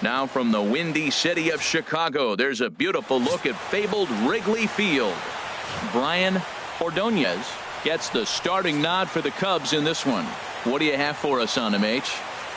Now from the windy city of Chicago, there's a beautiful look at fabled Wrigley Field. Brian Ordonez gets the starting nod for the Cubs in this one. What do you have for us on him, H?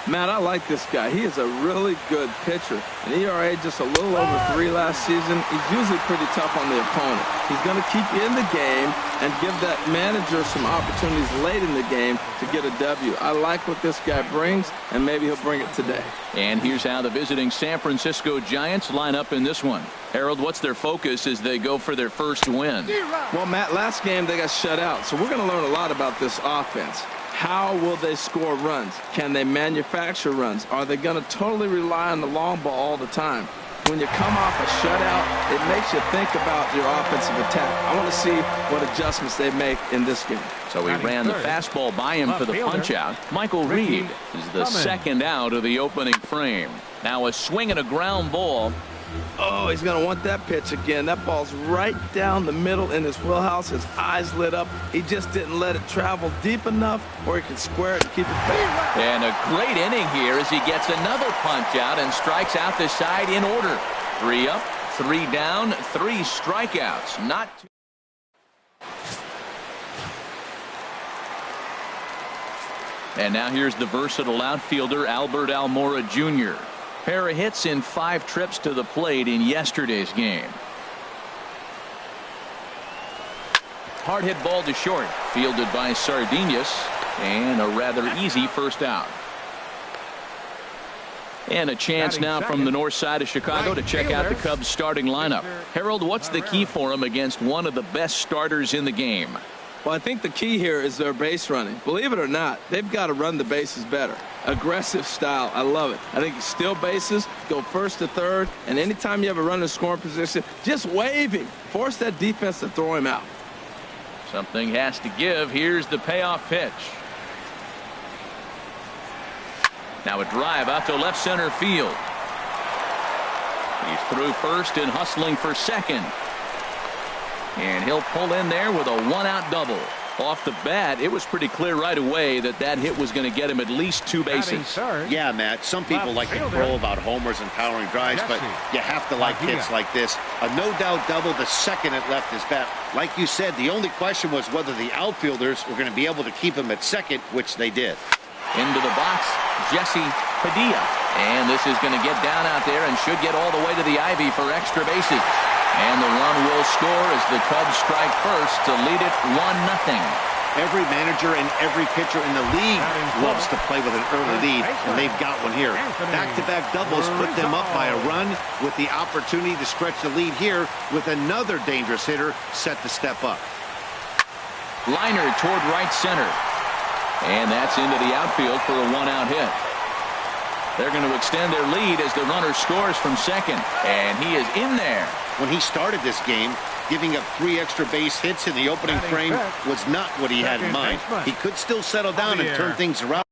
Matt, I like this guy. He is a really good pitcher. An ERA just a little over 3 last season. He's usually pretty tough on the opponent. He's going to keep you in the game and give that manager some opportunities late in the game to get a W. I like what this guy brings, and maybe he'll bring it today. And here's how the visiting San Francisco Giants line up in this one. Harold, what's their focus as they go for their first win? Well, Matt, last game they got shut out, so we're going to learn a lot about this offense. How will they score runs? Can they manufacture runs? Are they going to totally rely on the long ball all the time? When you come off a shutout, it makes you think about your offensive attack. I want to see what adjustments they make in this game. So he ran the fastball by him for the punch-out. Michael Reed is the second out of the opening frame. Now a swing and a ground ball. Oh, he's going to want that pitch again. That ball's right down the middle in his wheelhouse. His eyes lit up. He just didn't let it travel deep enough where he could square it and keep it back. And a great inning here as he gets another punch out and strikes out the side in order. 3 up, 3 down, 3 strikeouts. Not too. And now here's the versatile outfielder Albert Almora Jr. Pair of hits in 5 trips to the plate in yesterday's game. Hard hit ball to short, fielded by Sardinas, and a rather easy first out. And a chance now from the north side of Chicago to check out the Cubs starting lineup. Harold, what's the key for him against one of the best starters in the game? Well, I think the key here is their base running. Believe it or not, they've got to run the bases better. Aggressive style. I love it. I think you steal bases, go first to third, and anytime you have a runner in scoring position, just wave him. Force that defense to throw him out. Something has to give. Here's the payoff pitch. Now a drive out to left center field. He's through first and hustling for second. And he'll pull in there with a 1-out double. Off the bat, it was pretty clear right away that that hit was going to get him at least 2 bases. Yeah, Matt, some people like to crow about homers and powering drives, but you have to like hits like this. A no-doubt double the second it left his bat. Like you said, the only question was whether the outfielders were going to be able to keep him at second, which they did. Into the box, Jesse Padilla. And this is going to get down out there and should get all the way to the ivy for extra bases. And the run will score as the Cubs strike first to lead it 1-0. Every manager and every pitcher in the league loves to play with an early lead, and they've got one here. Back-to-back doubles put them up by a run with the opportunity to stretch the lead here with another dangerous hitter set to step up. Liner toward right center. And that's into the outfield for a 1-out hit. They're going to extend their lead as the runner scores from second. And he is in there. When he started this game, giving up 3 extra base hits in the opening frame was not what he had in mind. He could still settle down and turn things around.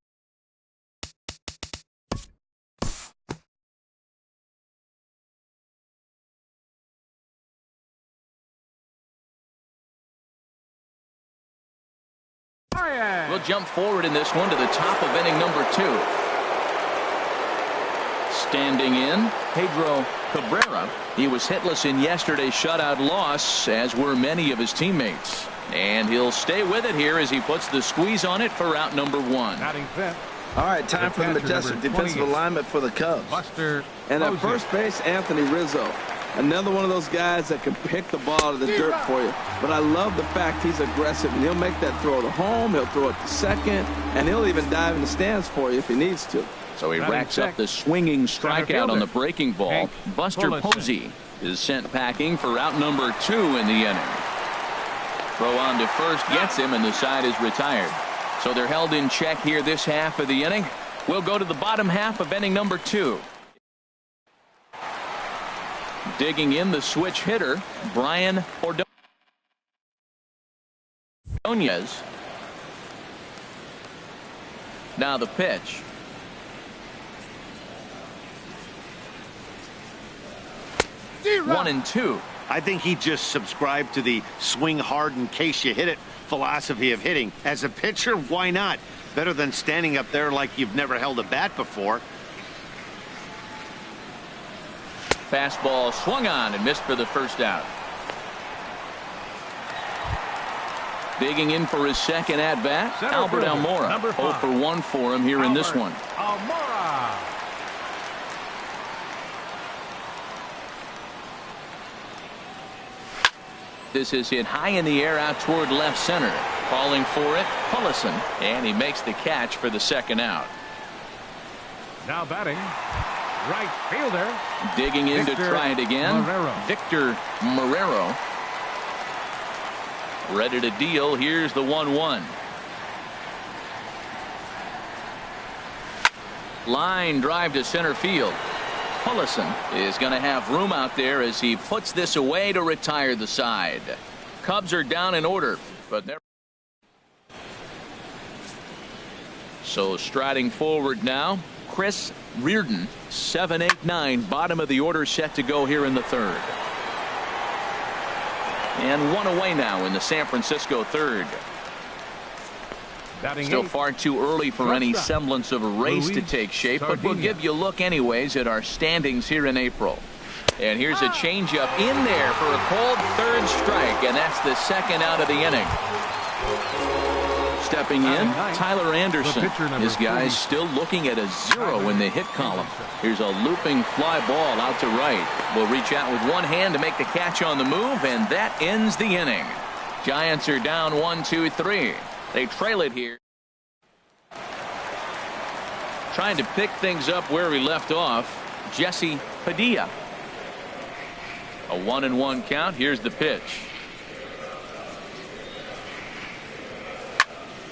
We'll jump forward in this one to the top of inning number 2. Standing in, Pedro Cabrera. He was hitless in yesterday's shutout loss, as were many of his teammates. And he'll stay with it here as he puts the squeeze on it for out number 1. All right, time for the majestic defensive alignment for the Cubs. And at first base, Anthony Rizzo. Another one of those guys that can pick the ball out of the dirt for you. But I love the fact he's aggressive, and he'll make that throw to home, he'll throw it to second, and he'll even dive in the stands for you if he needs to. So he racks up the swinging strikeout on the breaking ball. Buster Posey is sent packing for out number 2 in the inning. Throw on to first gets him, and the side is retired. So they're held in check here this half of the inning. We'll go to the bottom half of inning number 2. Digging in the switch hitter, Brian Ordonez. Now the pitch. One and two. I think he just subscribed to the swing hard in case you hit it philosophy of hitting. As a pitcher, why not? Better than standing up there like you've never held a bat before. Fastball swung on and missed for the first out. Digging in for his second at bat, Albert Almora. 0 for 1 for him here in this one. Almora. This is hit high in the air out toward left center. Calling for it, Pullison, and he makes the catch for the second out. Now batting, right fielder. Digging in Victor to try it again. Marrero. Victor Marrero. Ready to deal. Here's the 1-1. Line drive to center field. Pullison is going to have room out there as he puts this away to retire the side. Cubs are down in order, but they're so striding forward now. Chris Reardon, 7, 8, 9, bottom of the order, set to go here in the third. And one away now in the San Francisco third. Still far too early for any semblance of a race to take shape, but we'll give you a look anyways at our standings here in April. And here's a changeup in there for a cold third strike, and that's the second out of the inning. Stepping in, Tyler Anderson. His guy's still looking at a 0 in the hit column. Here's a looping fly ball out to right. Will reach out with one hand to make the catch on the move, and that ends the inning. Giants are down 1-2-3. They trail it here. Trying to pick things up where we left off, Jesse Padilla. A 1-1 count. Here's the pitch.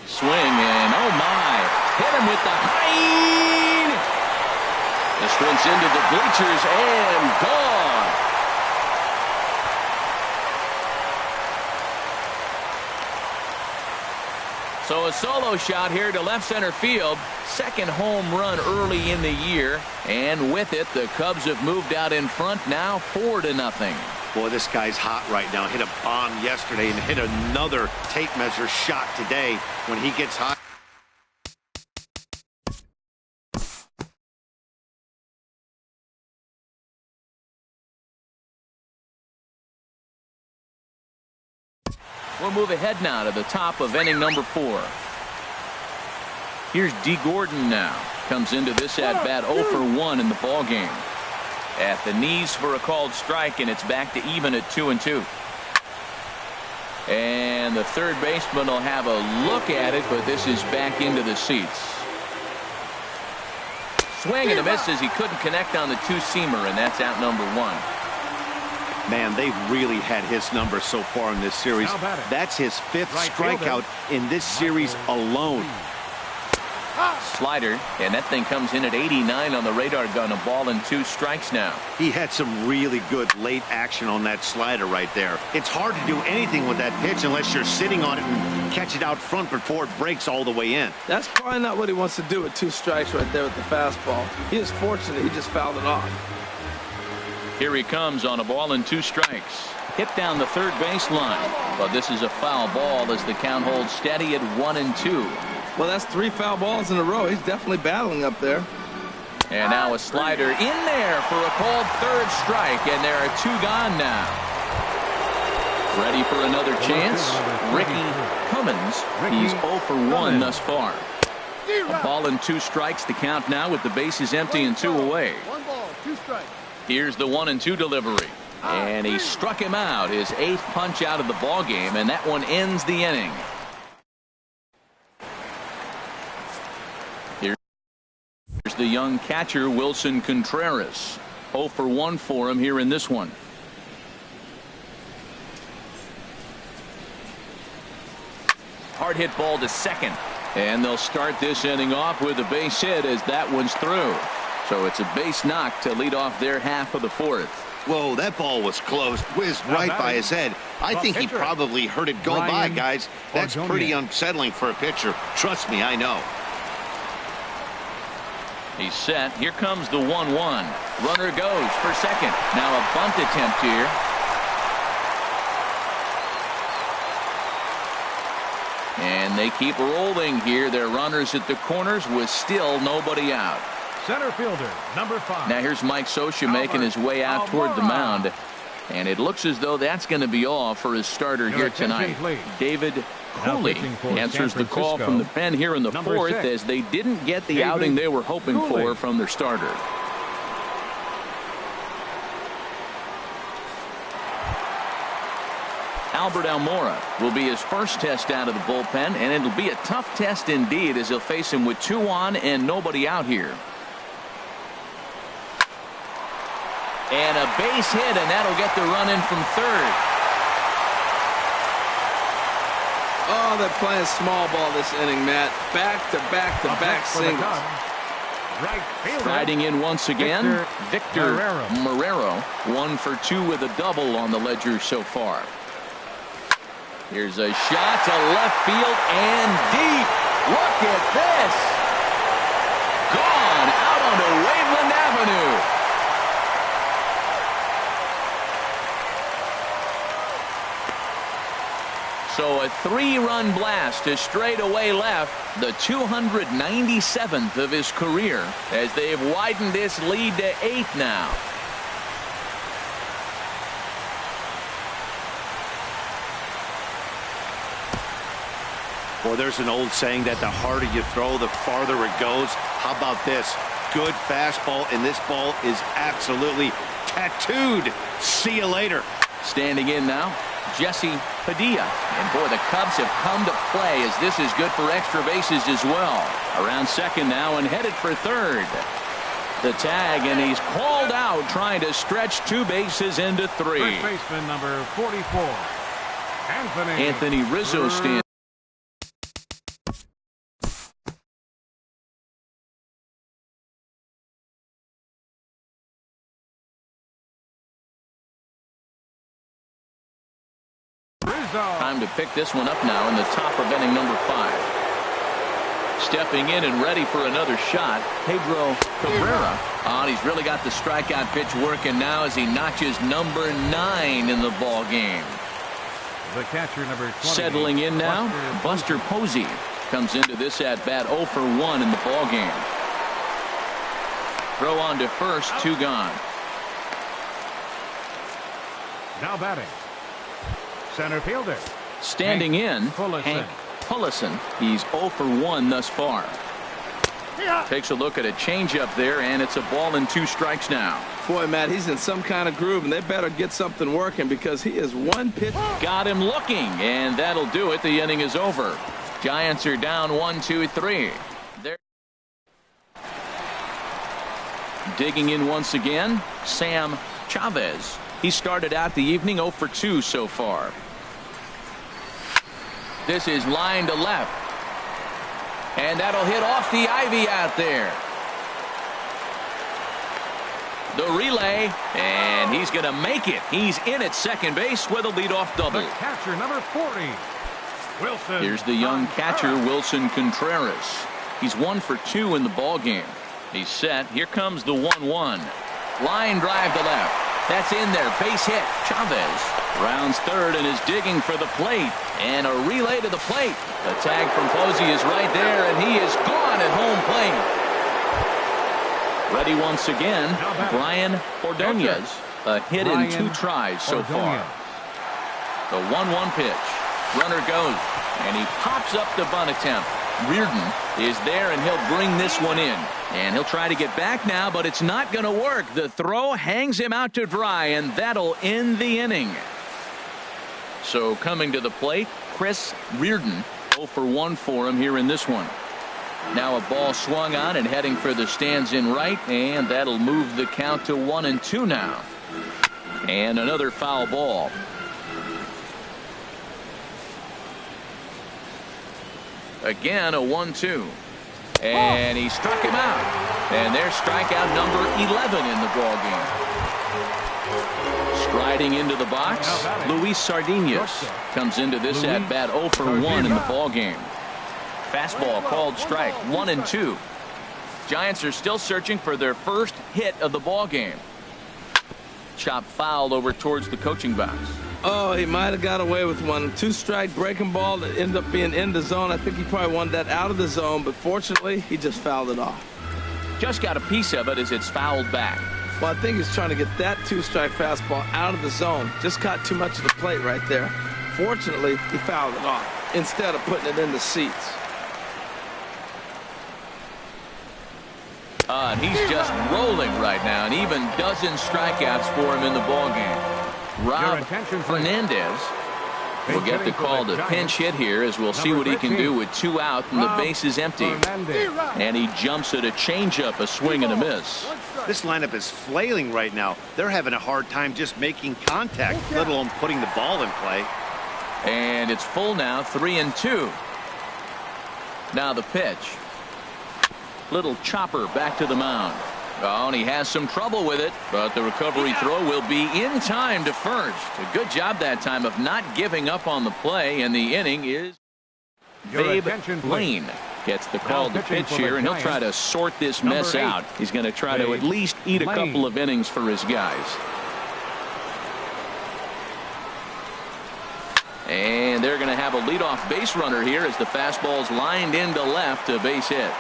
Swing, and oh my, hit him with the high. This one's into the bleachers and gone. So a solo shot here to left center field. Second home run early in the year, and with it the Cubs have moved out in front now 4-0. Boy, this guy's hot right now. Hit a bomb yesterday and hit another tape measure shot today. When he gets hot. We'll move ahead now to the top of inning number 4. Here's D. Gordon now. Comes into this at bat 0 for 1 in the ball game. At the knees for a called strike, and it's back to even at 2-2. And the third baseman will have a look at it, but this is back into the seats. Swing and a miss as he couldn't connect on the two-seamer, and that's out number 1. Man, they've really had his number so far in this series. That's his 5th strikeout in this series alone. Slider, and that thing comes in at 89 on the radar gun. A ball and 2 strikes now. He had some really good late action on that slider right there. It's hard to do anything with that pitch unless you're sitting on it and catch it out front before it breaks all the way in. That's probably not what he wants to do with 2 strikes right there with the fastball. He is fortunate he just fouled it off. Here he comes on a ball and 2 strikes. Hit down the third baseline, but this is a foul ball as the count holds steady at 1-2. Well, that's 3 foul balls in a row. He's definitely battling up there. And now a slider in there for a called third strike, and there are 2 gone now. Ready for another chance? Ricky Cummins. He's 0 for 1 thus far. A ball and 2 strikes to count now with the bases empty and 2 away. 1 ball, 2 strikes. Here's the 1-2 delivery. And he struck him out, his 8th punch out of the ball game, and that one ends the inning. Here's the young catcher, Wilson Contreras. 0 for 1 for him here in this one. Hard hit ball to second. And they'll start this inning off with a base hit as that one's through. So it's a base knock to lead off their half of the 4th. Whoa, that ball was close. Whizzed right by his head. I think he probably heard it go by, guys. That's pretty unsettling for a pitcher. Trust me, I know. He's set. Here comes the 1-1. Runner goes for second. Now a bunt attempt here. And they keep rolling here. Their runners at the corners with still nobody out. Center fielder, number 5. Now here's Mike Scioscia making his way out toward the mound. And it looks as though that's going to be all for his starter here tonight. David Cooley answers the call from the pen here in the fourth, as they didn't get the outing they were hoping for from their starter. Albert Almora will be his first test out of the bullpen, and it'll be a tough test indeed, as he'll face him with 2 on and nobody out here. And a base hit, and that'll get the run in from third. Oh, they're playing small ball this inning, Matt. Back-to-back-to-back singles. Riding in once again, Victor Marrero. 1 for 2 with a double on the ledger so far. Here's a shot to left field and deep. Look at this. Gone out onto Waveland Avenue. So a 3-run blast to straightaway left, the 297th of his career, as they've widened this lead to 8 now. Well, there's an old saying that the harder you throw, the farther it goes. How about this? Good fastball, and this ball is absolutely tattooed. See you later. Standing in now, Jesse Padilla. And boy, the Cubs have come to play, as this is good for extra bases as well. Around second now and headed for third. The tag, and he's called out, trying to stretch 2 bases into 3. First baseman number 44, Anthony Rizzo stands. Time to pick this one up now in the top of inning number 5. Stepping in and ready for another shot, Pedro Cabrera. And he's really got the strikeout pitch working now, as he notches number 9 in the ball game. The catcher number 20. Settling in now, Buster Posey comes into this at bat 0 for 1 in the ball game. Throw on to first, 2 gone. Now batting, center fielder. Standing in, Hank Pullison. He's 0 for 1 thus far. Takes a look at a changeup there, and it's a ball and 2 strikes now. Boy, Matt, he's in some kind of groove, and they better get something working, because he is 1 pitch. Got him looking, and that'll do it. The inning is over. Giants are down 1, 2, 3. They're digging in once again, Sam Chavez. He started out the evening 0 for 2 so far. This is line to left. And that'll hit off the ivy out there. The relay, and he's going to make it. He's in at second base with a leadoff double. The catcher number 40, Wilson. Here's the young catcher, Wilson Contreras. He's 1 for 2 in the ball game. He's set. Here comes the 1-1. Line drive to left. That's in there. Base hit. Chavez rounds third and is digging for the plate. And a relay to the plate. The tag from Posey is right there, and he is gone at home plate. Ready once again, Brian Ordonez. A hit in 2 tries so far. The 1-1 pitch. Runner goes, and he pops up the bunt attempt. Reardon is there, and he'll bring this one in. And he'll try to get back now, but it's not going to work. The throw hangs him out to dry, and that'll end the inning. So coming to the plate, Chris Reardon. 0 for 1 for him here in this one. Now a ball swung on and heading for the stands in right, and that'll move the count to 1-2 now. And another foul ball. Again, a 1-2. And he struck him out. And there's strikeout number 11 in the ball game. Striding into the box, Luis Sardinas comes into this at bat 0 for 1 in the ball game. Fastball called strike, 1-2. Giants are still searching for their first hit of the ball game. Chop fouled over towards the coaching box. Oh, he might have got away with one. 2-strike breaking ball that ended up being in the zone. I think he probably wanted that out of the zone, but fortunately, he just fouled it off. just got a piece of it as it's fouled back. Well, I think he's trying to get that two-strike fastball out of the zone. Just caught too much of the plate right there. Fortunately, he fouled it off instead of putting it in the seats. And he's just rolling right now, and even dozen strikeouts for him in the ballgame. Rob Fernandez will get the call to pinch hit here, as we'll see what he can do with 2 out and the base is empty. And he jumps at a changeup, a swing and a miss. This lineup is flailing right now. They're having a hard time just making contact, let alone putting the ball in play. And it's full now, 3-2. Now the pitch. Little chopper back to the mound. Oh, and he has some trouble with it, but the recovery throw will be in time to first. A good job that time of not giving up on the play, and the inning is Babe Lane gets the call to pitch here, and he'll try to sort this mess out. He's going to try to at least eat a couple of innings for his guys. And they're going to have a leadoff base runner here as the fastball's lined into left, a base hit.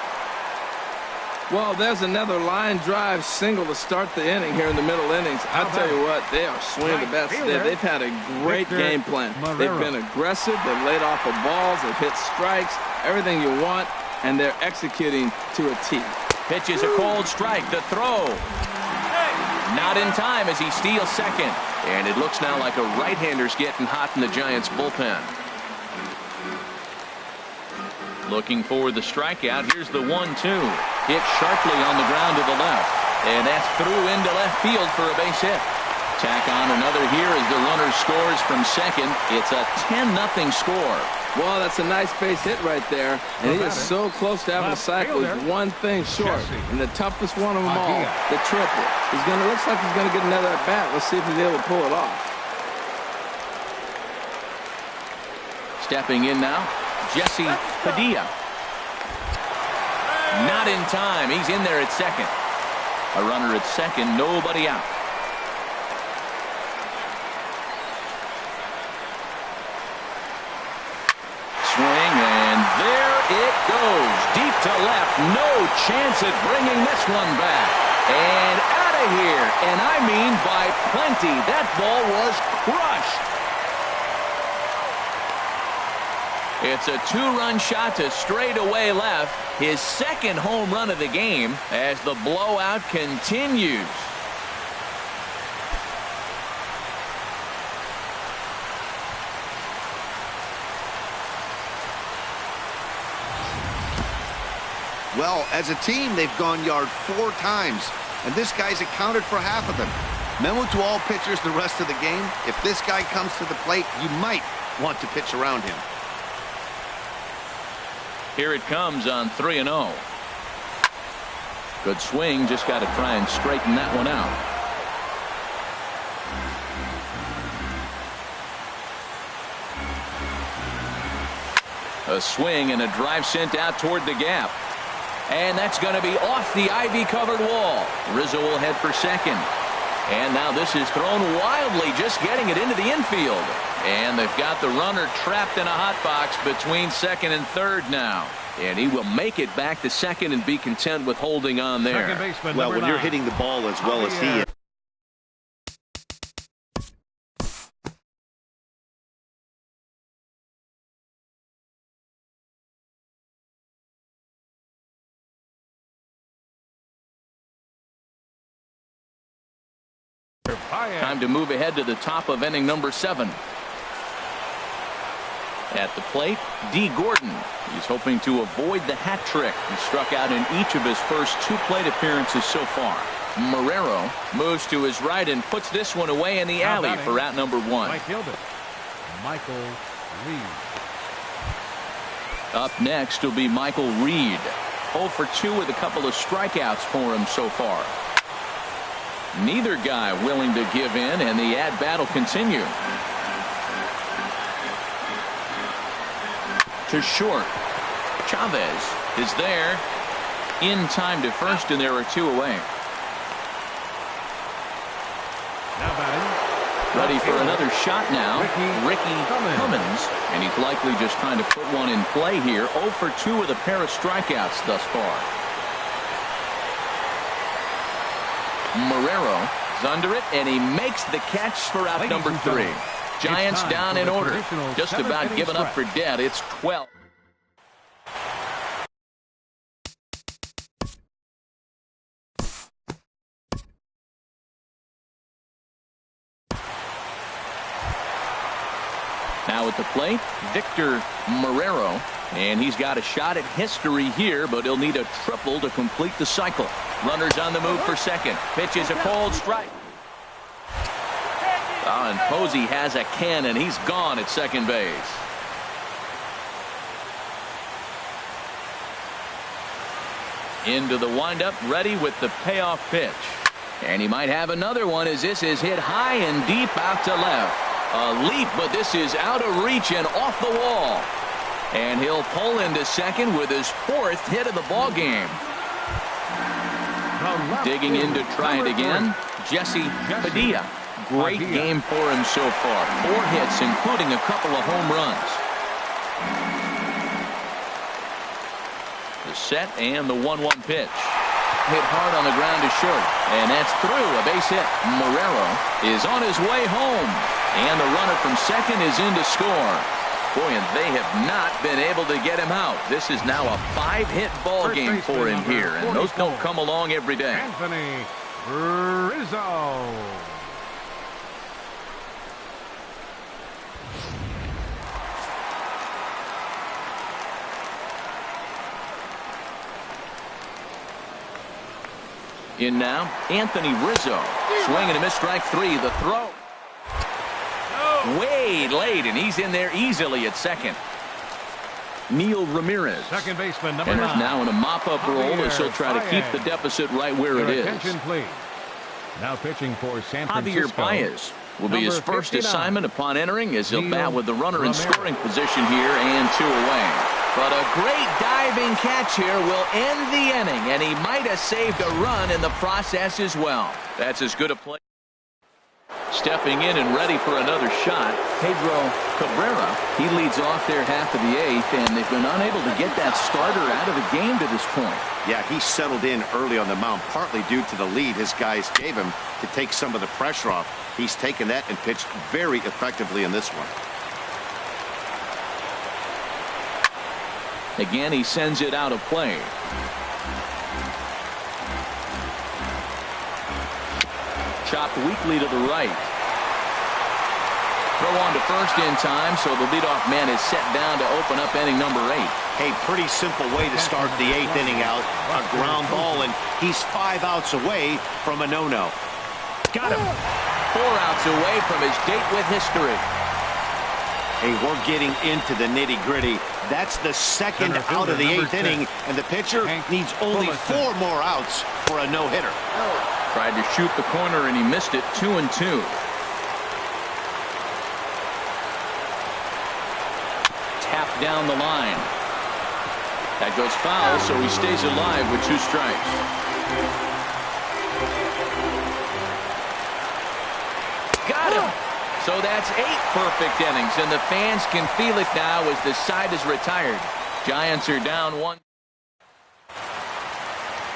Well, there's another line drive single to start the inning here in the middle innings. I'll tell you what, they are swinging the bats today. They've had a great game plan. They've been aggressive. They've laid off the balls. They've hit strikes, everything you want, and they're executing to a T. Pitches a cold strike. The throw. Not in time as he steals second. And it looks now like a right-hander's getting hot in the Giants' bullpen. Looking for the strikeout. Here's the 1-2. Hit sharply on the ground to the left. And that's through into left field for a base hit. Tack on another here as the runner scores from second. It's a 10-0 score. Well, that's a nice base hit right there. And he is so close to having a cycle. He's one thing short. And the toughest one of them all, the triple. Looks like he's going to get another at bat. Let's see if he's able to pull it off. Stepping in now, Jesse Padilla. Not in time. He's in there at second. A runner at second, nobody out. Swing, and there it goes. Deep to left. No chance at bringing this one back. And out of here. And I mean by plenty. That ball was crushed. It's a 2-run shot to straightaway left. His second home run of the game as the blowout continues. Well, as a team, they've gone yard 4 times, and this guy's accounted for half of them. Memo to all pitchers the rest of the game: if this guy comes to the plate, you might want to pitch around him. Here it comes on 3-0. Good swing, just got to try and straighten that one out. A swing and a drive sent out toward the gap. And that's going to be off the ivy-covered wall. Rizzo will head for second. And now this is thrown wildly, just getting it into the infield. And they've got the runner trapped in a hot box between second and third now. And he will make it back to second and be content with holding on there. Well, when you're hitting the ball as well as he is. Time to move ahead to the top of inning number 7. At the plate, D. Gordon. He's hoping to avoid the hat trick. He struck out in each of his first 2 plate appearances so far. Marrero moves to his right and puts this one away in the alley for out number 1. Michael Reed. Up next will be Michael Reed. 0 for 2 with a couple of strikeouts for him so far. Neither guy willing to give in, and the at-bat will continue. To short. Chavez is there. In time to first, and there are 2 away. Now batting. Ready for another shot now. Ricky Cummins. And he's likely just trying to put one in play here. 0 for 2 with a pair of strikeouts thus far. Marrero is under it, and he makes the catch for out number 3. Giants down in order. Just about given up for dead. It's 12. Now at the plate, Victor Marrero, and he's got a shot at history here, but he'll need a triple to complete the cycle. Runners on the move for second. Pitch is a cold strike. And Posey has a cannon. He's gone at second base. Into the windup, ready with the payoff pitch. And he might have another one as this is hit high and deep out to left. A leap, but this is out of reach and off the wall. And he'll pull into second with his 4th hit of the ball game. Digging in to try it again, Jesse Padilla. Great game for him so far. 4 hits, including a couple of home runs. The set and the 1-1 pitch. Hit hard on the ground to short, and that's through. A base hit. Marrero is on his way home, and the runner from second is in to score. Boy, and they have not been able to get him out. This is now a 5-hit ball game for him here, and those don't come along every day. Anthony Rizzo. In now, Anthony Rizzo. Swing and a miss, strike 3. The throw. Way late, and he's in there easily at second. Neil Ramirez. Second baseman, number and 9. is now in a mop-up role as he'll try to keep the deficit right where it is. Attention, please. Now pitching for San Javier Francisco. Baez will be his first 59. assignment upon entering as he'll bat with the runner in scoring position here and 2 away. But a great diving catch here will end the inning, and he might have saved a run in the process as well. That's as good a play. Stepping in and ready for another shot, Pedro Cabrera. He leads off their half of the 8th, and they've been unable to get that starter out of the game to this point. Yeah, he settled in early on the mound, partly due to the lead his guys gave him to take some of the pressure off. He's taken that and pitched very effectively in this one. Again, he sends it out of play. Chopped weakly to the right. Throw on to first in time, so the leadoff man is set down to open up inning number 8. Hey, pretty simple way to start the 8th inning out. A ground ball, and he's 5 outs away from a no-no. Got him. 4 outs away from his date with history. Hey, we're getting into the nitty-gritty. That's the second out of the 8th inning, and the pitcher needs only 4 more outs for a no-hitter. Tried to shoot the corner, and he missed it. 2-2. Tapped down the line. That goes foul, so he stays alive with 2 strikes. Got him. So that's 8 perfect innings, and the fans can feel it now as the side is retired. Giants are down 1.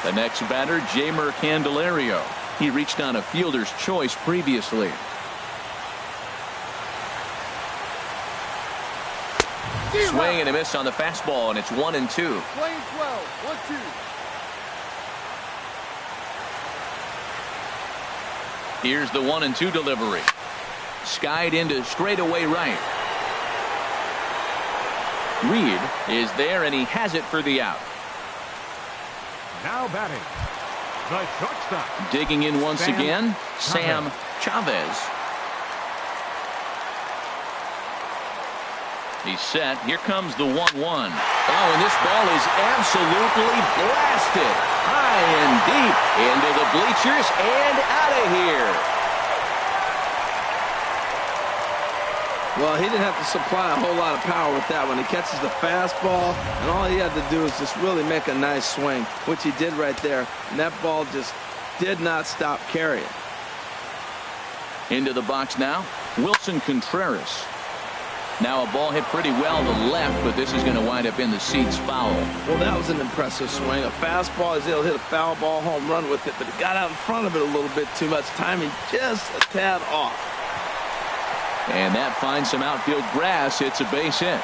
The next batter, Jeimer Candelario. He reached on a fielder's choice previously. Swing and a miss on the fastball, and it's 1-2. Playing 12, 1-2. Here's the 1-2 delivery. Skied into straightaway right. Reed is there, and he has it for the out. Now batting, the shortstop. Digging in once again, Sam Chavez. He's set. Here comes the 1-1. Oh, and this ball is absolutely blasted. High and deep into the bleachers and out of here. Well, he didn't have to supply a whole lot of power with that one. He catches the fastball, and all he had to do is just really make a nice swing, which he did right there. And that ball just did not stop carrying. Into the box now, Wilson Contreras. Now a ball hit pretty well to the left, but this is going to wind up in the seats foul. Well, that was an impressive swing. A fastball, he's able to hit a foul ball home run with it, but he got out in front of it a little bit too much. Timing just a tad off. And that finds some outfield grass. It's a base hit.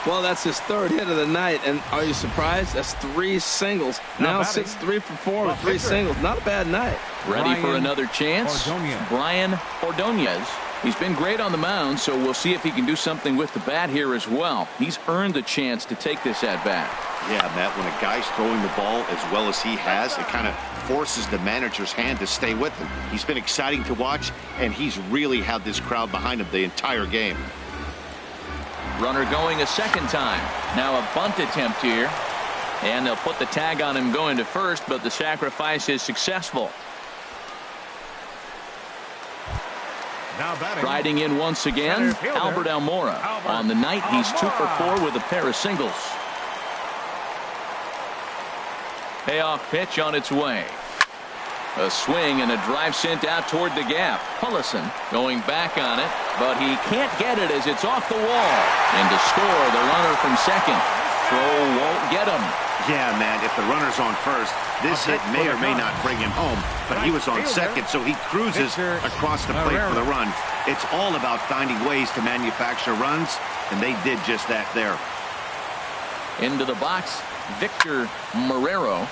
Well, that's his third hit of the night, and are you surprised? That's 3 singles. Now sits 3 for 4 with 3 singles. Not a bad night. Ready for another chance? Brian Ordonez. He's been great on the mound, so we'll see if he can do something with the bat here as well. He's earned the chance to take this at bat. Yeah, Matt, when a guy's throwing the ball as well as he has, it kind of forces the manager's hand to stay with him. He's been exciting to watch, and he's really had this crowd behind him the entire game. Runner going a second time. Now a bunt attempt here. And they'll put the tag on him going to first, but the sacrifice is successful. Riding in once again, Albert Almora. On the night, he's 2 for 4 with a pair of singles. Payoff pitch on its way. A swing and a drive sent out toward the gap. Pullison going back on it, but he can't get it as it's off the wall. And to score, the runner from second. Throw won't get him. Yeah, man, if the runner's on first, this hit may or may not bring him home, but he was on second, so he cruises across the plate for the run. It's all about finding ways to manufacture runs, and they did just that there. Into the box, Victor Marrero.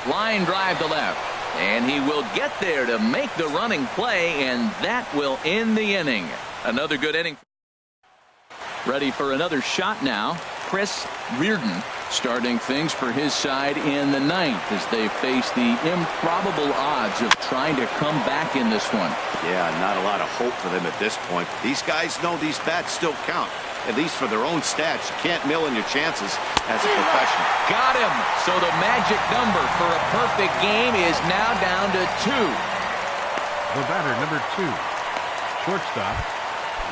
Line drive to left. And he will get there to make the running play, and that will end the inning. Another good inning. Ready for another shot now. Chris Reardon starting things for his side in the ninth as they face the improbable odds of trying to come back in this one. Yeah, not a lot of hope for them at this point. These guys know these bats still count, at least for their own stats. You can't mill in your chances as a professional. Got him. So the magic number for a perfect game is now down to 2. The batter, number 2, shortstop,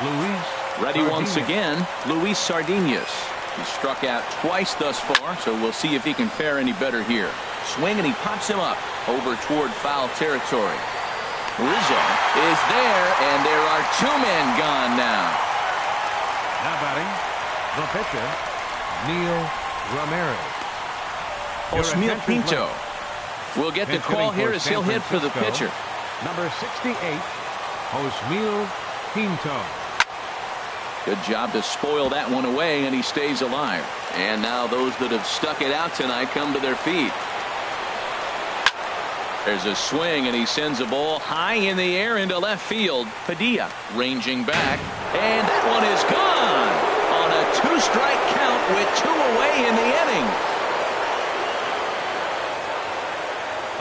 Luis. Ready once again, Luis Sardinas. He's struck out twice thus far, so we'll see if he can fare any better here. Swing, and he pops him up over toward foul territory. Rizzo is there, and there are 2 men gone now. Now batting, the pitcher, Neil Ramirez. Osmeal Pinto will get the call here as he'll hit for the pitcher. Number 68, Osmeal Pinto. Good job to spoil that one away, and he stays alive. And now those that have stuck it out tonight come to their feet. There's a swing, and he sends a ball high in the air into left field. Padilla ranging back, and that one is gone on a 2-strike count with 2 away in the inning.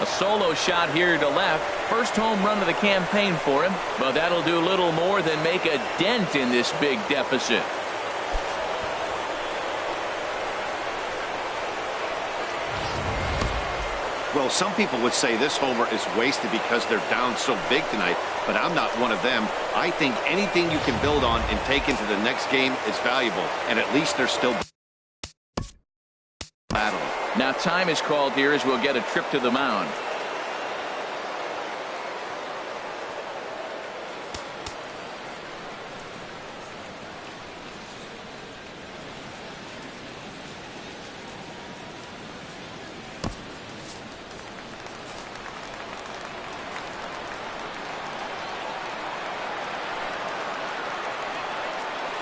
A solo shot here to left. First home run of the campaign for him, but that'll do little more than make a dent in this big deficit. Well, some people would say this homer is wasted because they're down so big tonight, but I'm not one of them. I think anything you can build on and take into the next game is valuable, and at least they're still battling. Now time is called here as we'll get a trip to the mound.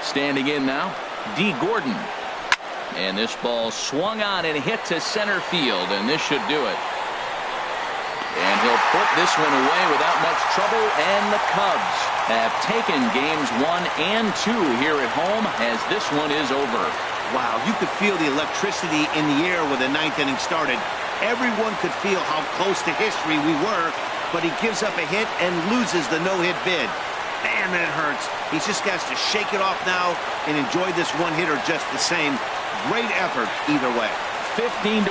Standing in now, D. Gordon. And this ball swung on and hit to center field, and this should do it. And he'll put this one away without much trouble, and the Cubs have taken games 1 and 2 here at home as this one is over. Wow, you could feel the electricity in the air when the 9th inning started. Everyone could feel how close to history we were, but he gives up a hit and loses the no-hit bid. Man, that hurts. He just has to shake it off now and enjoy this one-hitter just the same. Great effort either way. 15-1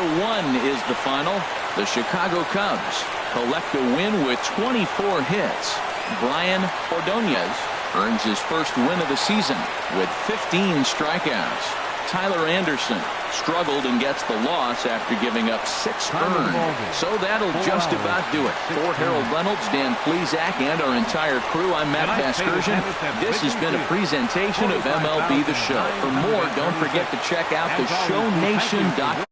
is the final. The Chicago Cubs collect a win with 24 hits. Brian Ordonez earns his first win of the season with 15 strikeouts. Tyler Anderson struggled and gets the loss after giving up 6 earned. So that'll just about do it. For Harold Reynolds, Dan Plesac, and our entire crew, I'm Matt Vasgersian. This has been a presentation of MLB The Show. For more, don't forget to check out theshownation.com.